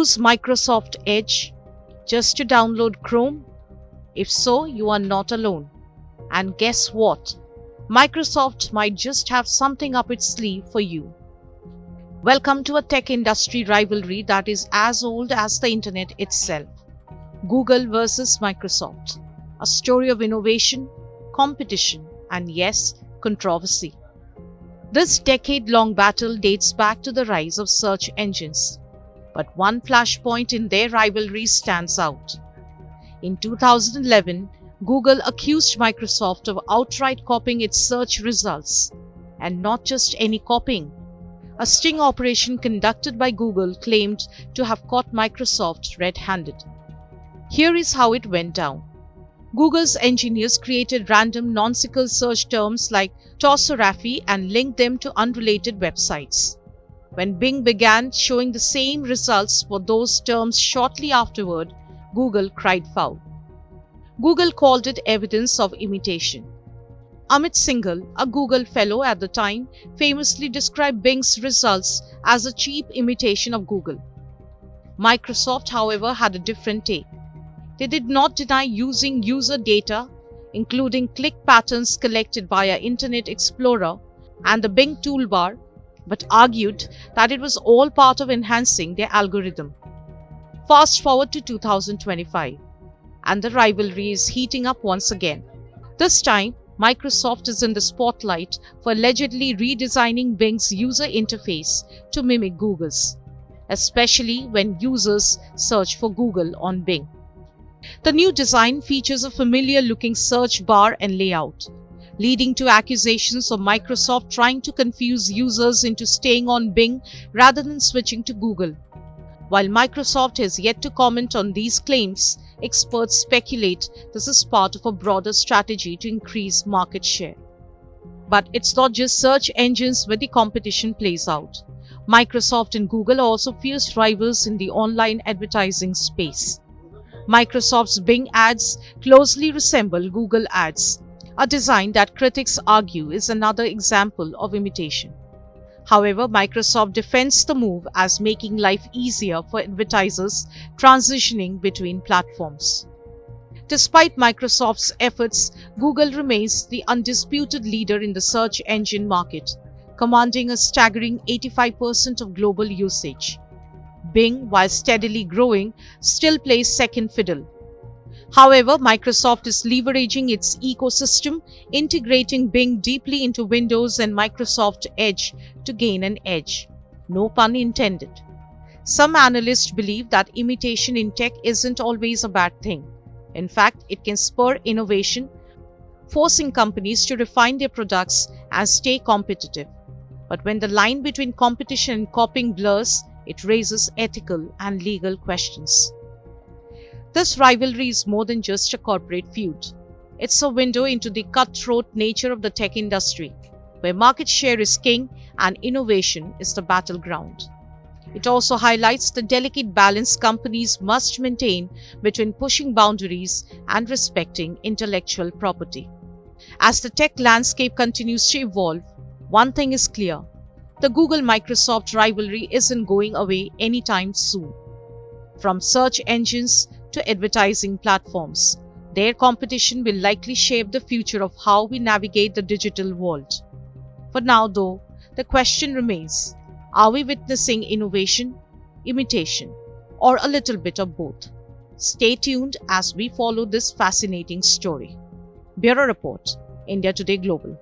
Use Microsoft Edge just to download Chrome? If so, you are not alone. And guess what? Microsoft might just have something up its sleeve for you. Welcome to a tech industry rivalry that is as old as the internet itself. Google versus Microsoft. A story of innovation, competition, and yes, controversy. This decade-long battle dates back to the rise of search engines. But one flashpoint in their rivalry stands out. In 2011, Google accused Microsoft of outright copying its search results. And not just any copying. A sting operation conducted by Google claimed to have caught Microsoft red-handed. Here is how it went down. Google's engineers created random nonsensical search terms like torsoraphy and linked them to unrelated websites. When Bing began showing the same results for those terms shortly afterward, Google cried foul. Google called it evidence of imitation. Amit Singhal, a Google fellow at the time, famously described Bing's results as a cheap imitation of Google. Microsoft, however, had a different take. They did not deny using user data, including click patterns collected via Internet Explorer and the Bing toolbar, but argued that it was all part of enhancing their algorithm. Fast forward to 2025, and the rivalry is heating up once again. This time, Microsoft is in the spotlight for allegedly redesigning Bing's user interface to mimic Google's, especially when users search for Google on Bing. The new design features a familiar-looking search bar and layout, leading to accusations of Microsoft trying to confuse users into staying on Bing rather than switching to Google. While Microsoft has yet to comment on these claims, experts speculate this is part of a broader strategy to increase market share. But it's not just search engines where the competition plays out. Microsoft and Google are also fierce rivals in the online advertising space. Microsoft's Bing ads closely resemble Google ads, a design that critics argue is another example of imitation. However, Microsoft defends the move as making life easier for advertisers transitioning between platforms. Despite Microsoft's efforts, Google remains the undisputed leader in the search engine market, commanding a staggering 85% of global usage. Bing, while steadily growing, still plays second fiddle. However, Microsoft is leveraging its ecosystem, integrating Bing deeply into Windows and Microsoft Edge to gain an edge. No pun intended. Some analysts believe that imitation in tech isn't always a bad thing. In fact, it can spur innovation, forcing companies to refine their products and stay competitive. But when the line between competition and copying blurs, it raises ethical and legal questions. This rivalry is more than just a corporate feud. It's a window into the cutthroat nature of the tech industry, where market share is king and innovation is the battleground. It also highlights the delicate balance companies must maintain between pushing boundaries and respecting intellectual property. As the tech landscape continues to evolve, one thing is clear: the Google-Microsoft rivalry isn't going away anytime soon. From search engines to advertising platforms, their competition will likely shape the future of how we navigate the digital world. For now, though, the question remains: are we witnessing innovation, imitation, or a little bit of both? Stay tuned as we follow this fascinating story. Bureau Report, India Today Global.